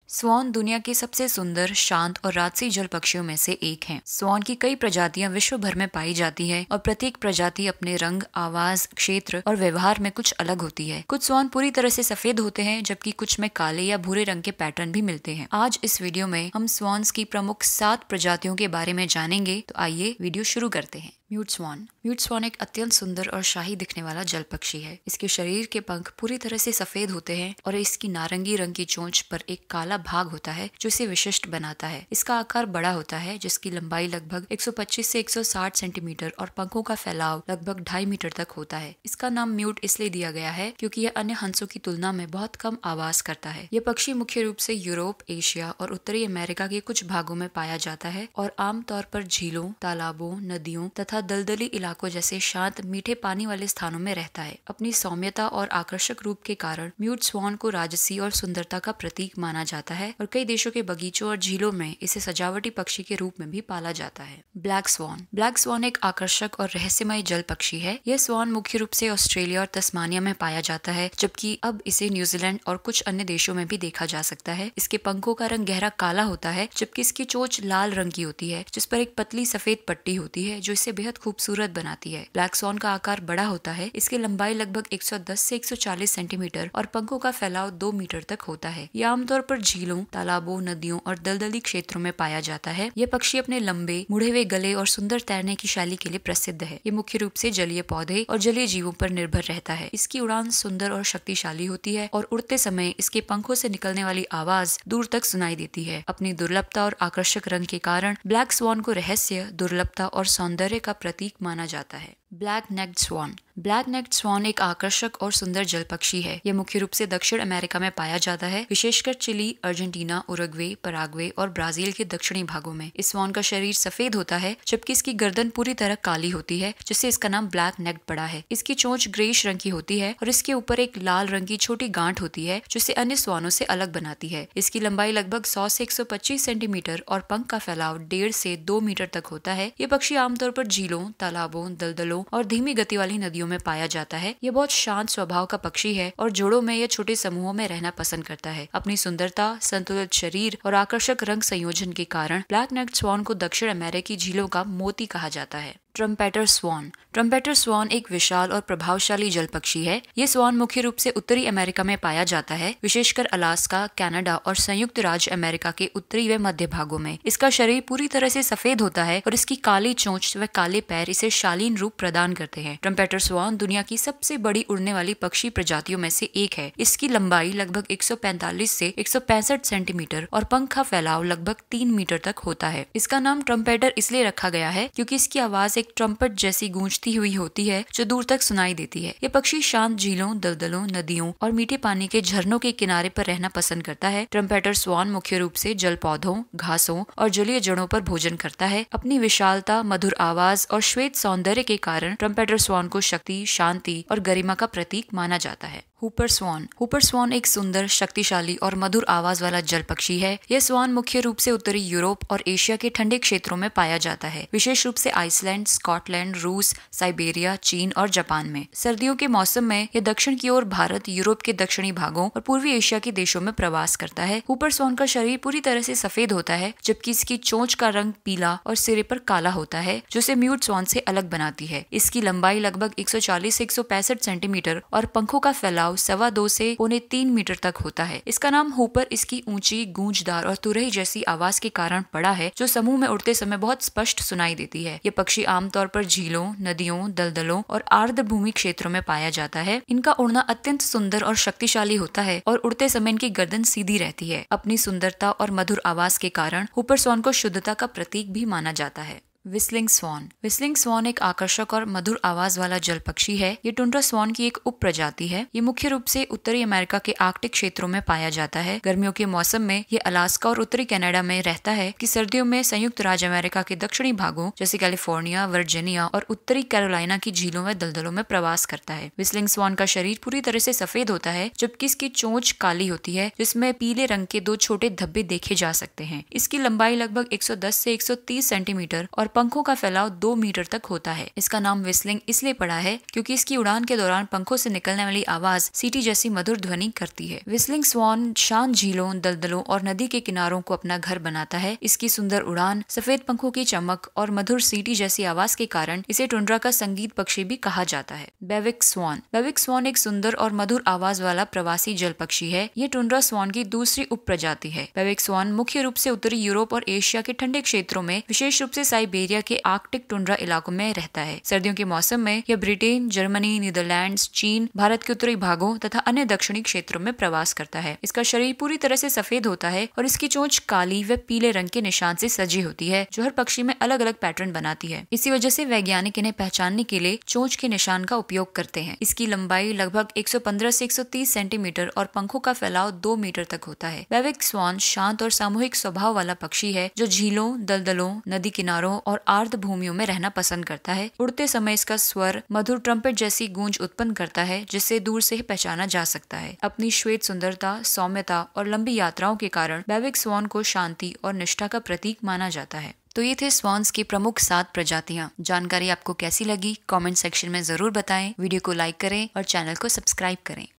स्वान दुनिया के सबसे सुंदर, शांत और राजसी जल पक्षियों में से एक हैं। स्वान की कई प्रजातियां विश्व भर में पाई जाती है और प्रत्येक प्रजाति अपने रंग, आवाज, क्षेत्र और व्यवहार में कुछ अलग होती है। कुछ स्वान पूरी तरह से सफेद होते हैं, जबकि कुछ में काले या भूरे रंग के पैटर्न भी मिलते हैं। आज इस वीडियो में हम स्वान्स की प्रमुख 7 प्रजातियों के बारे में जानेंगे। तो आइए वीडियो शुरू करते हैं। म्यूट स्वान। म्यूट स्वान एक अत्यंत सुंदर और शाही दिखने वाला जल पक्षी है। इसके शरीर के पंख पूरी तरह से सफेद होते हैं और इसकी नारंगी रंग की चोंच पर एक काला भाग होता है जो इसे विशिष्ट बनाता है। इसका आकार बड़ा होता है, जिसकी लंबाई लगभग 125 से 160 सेंटीमीटर और पंखों का फैलाव लगभग 2.5 मीटर तक होता है। इसका नाम म्यूट इसलिए दिया गया है क्योंकि यह अन्य हंसों की तुलना में बहुत कम आवाज करता है। यह पक्षी मुख्य रूप से यूरोप, एशिया और उत्तरी अमेरिका के कुछ भागों में पाया जाता है और आमतौर पर झीलों, तालाबों, नदियों तथा दलदली इलाकों जैसे शांत मीठे पानी वाले स्थानों में रहता है। अपनी सौम्यता और आकर्षक रूप के कारण म्यूट स्वान को राजसी और सुंदरता का प्रतीक माना जाता है और कई देशों के बगीचों और झीलों में इसे सजावटी पक्षी के रूप में भी पाला जाता है। Black swan. ब्लैक स्वान एक आकर्षक और रहस्यमय जल पक्षी है। यह स्वान मुख्य रूप से ऑस्ट्रेलिया और तस्मानिया में पाया जाता है, जबकि अब इसे न्यूजीलैंड और कुछ अन्य देशों में भी देखा जा सकता है। इसके पंखों का रंग गहरा काला होता है, जबकि इसकी चोंच लाल रंग की होती है, जिस पर एक पतली सफेद पट्टी होती है जो इसे बेहद खूबसूरत बनाती है। ब्लैक स्वान का आकार बड़ा होता है। इसकी लंबाई लगभग 110 से 140 सेंटीमीटर और पंखों का फैलाव 2 मीटर तक होता है। यह आमतौर पर झीलों, तालाबों, नदियों और दलदली क्षेत्रों में पाया जाता है। यह पक्षी अपने लंबे, मुड़े हुए गले और सुंदर तैरने की शैली के लिए प्रसिद्ध है। ये मुख्य रूप से जलीय पौधे और जलीय जीवों पर निर्भर रहता है। इसकी उड़ान सुंदर और शक्तिशाली होती है और उड़ते समय इसके पंखों से निकलने वाली आवाज दूर तक सुनाई देती है। अपनी दुर्लभता और आकर्षक रंग के कारण ब्लैक स्वान को रहस्य, दुर्लभता और सौंदर्य का प्रतीक माना जाता है। ब्लैक नेक्ड स्वान। ब्लैक नेक्ड स्वान एक आकर्षक और सुंदर जल पक्षी है। यह मुख्य रूप से दक्षिण अमेरिका में पाया जाता है, विशेषकर चिली, अर्जेंटीना, उरुग्वे, पराग्वे और ब्राजील के दक्षिणी भागों में। इस स्वान का शरीर सफेद होता है, जबकि इसकी गर्दन पूरी तरह काली होती है, जिससे इसका नाम ब्लैक नेक्ड पड़ा है। इसकी चोंच ग्रेइश रंग की होती है और इसके ऊपर एक लाल रंग की छोटी गांठ होती है, जिसे अन्य स्वानों से अलग बनाती है। इसकी लंबाई लगभग 100 से 125 सेंटीमीटर और पंख का फैलाव 1.5 से 2 मीटर तक होता है। ये पक्षी आमतौर पर झीलों, तालाबों, दलदलों और धीमी गति वाली नदियों में पाया जाता है। यह बहुत शांत स्वभाव का पक्षी है और जोड़ों में यह छोटे समूहों में रहना पसंद करता है। अपनी सुंदरता, संतुलित शरीर और आकर्षक रंग संयोजन के कारण ब्लैक नेक्ड स्वान को दक्षिण अमेरिकी झीलों का मोती कहा जाता है। ट्रम्पेटर स्वान। ट्रम्पेटर स्वान एक विशाल और प्रभावशाली जल पक्षी है। ये स्वान मुख्य रूप से उत्तरी अमेरिका में पाया जाता है, विशेषकर अलास्का, कनाडा और संयुक्त राज्य अमेरिका के उत्तरी व मध्य भागों में। इसका शरीर पूरी तरह से सफेद होता है और इसकी काली चोंच व काले पैर इसे शालीन रूप प्रदान करते हैं। ट्रम्पेटर स्वान दुनिया की सबसे बड़ी उड़ने वाली पक्षी प्रजातियों में से एक है। इसकी लंबाई लगभग 145 से 165 सेंटीमीटर और पंख का फैलाव लगभग 3 मीटर तक होता है। इसका नाम ट्रम्पेटर इसलिए रखा गया है क्योंकि इसकी आवाज एक ट्रम्पेट जैसी गूंजती हुई होती है जो दूर तक सुनाई देती है। ये पक्षी शांत झीलों, दलदलों, नदियों और मीठे पानी के झरनों के किनारे पर रहना पसंद करता है। ट्रम्पेटर स्वान मुख्य रूप से जल पौधों, घासों और जलीय जड़ों पर भोजन करता है। अपनी विशालता, मधुर आवाज और श्वेत सौंदर्य के कारण ट्रम्पेटर स्वान को शक्ति, शांति और गरिमा का प्रतीक माना जाता है। हुपर स्वान। हुपर स्वान एक सुंदर, शक्तिशाली और मधुर आवाज वाला जल पक्षी है। यह स्वान मुख्य रूप से उत्तरी यूरोप और एशिया के ठंडे क्षेत्रों में पाया जाता है, विशेष रूप से आइसलैंड, स्कॉटलैंड, रूस, साइबेरिया, चीन और जापान में। सर्दियों के मौसम में यह दक्षिण की ओर भारत, यूरोप के दक्षिणी भागों और पूर्वी एशिया के देशों में प्रवास करता है। हुपर स्वान का शरीर पूरी तरह से सफेद होता है, जबकि इसकी चोंच का रंग पीला और सिरे पर काला होता है, जो इसे म्यूट स्वान से अलग बनाती है। इसकी लंबाई लगभग 140 से 165 सेंटीमीटर और पंखों का फैलाव 2.25 से 3.25 मीटर तक होता है। इसका नाम हुपर इसकी ऊंची, गूंजदार और तुरही जैसी आवाज के कारण पड़ा है, जो समूह में उड़ते समय बहुत स्पष्ट सुनाई देती है। ये पक्षी आमतौर पर झीलों, नदियों, दलदलों और आर्द्र भूमि क्षेत्रों में पाया जाता है। इनका उड़ना अत्यंत सुंदर और शक्तिशाली होता है और उड़ते समय इनकी गर्दन सीधी रहती है। अपनी सुंदरता और मधुर आवाज के कारण हुपर स्वान को शुद्धता का प्रतीक भी माना जाता है। विस्लिंग स्वान। विस्लिंग स्वान एक आकर्षक और मधुर आवाज वाला जल पक्षी है। ये टुंड्रा स्वान की एक उप प्रजाति है। ये मुख्य रूप से उत्तरी अमेरिका के आर्कटिक क्षेत्रों में पाया जाता है। गर्मियों के मौसम में ये अलास्का और उत्तरी कनाडा में रहता है कि सर्दियों में संयुक्त राज्य अमेरिका के दक्षिणी भागों जैसे कैलिफोर्निया, वर्जीनिया और उत्तरी कैरोलिना की झीलों व दलदलों में प्रवास करता है। विस्लिंग स्वान का शरीर पूरी तरह से सफेद होता है, जबकि इसकी चोंच काली होती है, जिसमें पीले रंग के 2 छोटे धब्बे देखे जा सकते हैं। इसकी लंबाई लगभग 110 से 130 सेंटीमीटर और पंखों का फैलाव 2 मीटर तक होता है। इसका नाम व्हिस्लिंग इसलिए पड़ा है क्योंकि इसकी उड़ान के दौरान पंखों से निकलने वाली आवाज सीटी जैसी मधुर ध्वनि करती है। व्हिस्लिंग स्वान शांत झीलों, दलदलों और नदी के किनारों को अपना घर बनाता है। इसकी सुंदर उड़ान, सफेद पंखों की चमक और मधुर सीटी जैसी आवाज के कारण इसे टुंड्रा का संगीत पक्षी भी कहा जाता है। बेविक स्वान। बेविक स्वान एक सुंदर और मधुर आवाज वाला प्रवासी जल पक्षी है। ये टुंड्रा स्वान की दूसरी उप प्रजाति है। बेविक स्वान मुख्य रूप से उत्तरी यूरोप और एशिया के ठंडे क्षेत्रों में, विशेष रूप से साइबेरिया के आर्कटिक टुंड्रा इलाकों में रहता है। सर्दियों के मौसम में यह ब्रिटेन, जर्मनी, नीदरलैंड्स, चीन, भारत के उत्तरी भागों तथा अन्य दक्षिणी क्षेत्रों में प्रवास करता है। इसका शरीर पूरी तरह से सफेद होता है और इसकी चोंच काली व पीले रंग के निशान से सजी होती है, जो हर पक्षी में अलग अलग पैटर्न बनाती है। इसी वजह से वैज्ञानिक इन्हें पहचानने के लिए चोंच के निशान का उपयोग करते हैं। इसकी लंबाई लगभग 115 से 130 सेंटीमीटर और पंखों का फैलाव 2 मीटर तक होता है। बेविक स्वान शांत और सामूहिक स्वभाव वाला पक्षी है जो झीलों, दलदलों, नदी किनारों और आर्द्र भूमियों में रहना पसंद करता है। उड़ते समय इसका स्वर मधुर ट्रम्पेट जैसी गूंज उत्पन्न करता है, जिससे दूर से पहचाना जा सकता है। अपनी श्वेत सुंदरता, सौम्यता और लंबी यात्राओं के कारण बेविक स्वान को शांति और निष्ठा का प्रतीक माना जाता है। तो ये थे स्वॉन्स की प्रमुख 7 प्रजातियां। जानकारी आपको कैसी लगी? कमेंट सेक्शन में जरूर बताएं। वीडियो को लाइक करें और चैनल को सब्सक्राइब करें।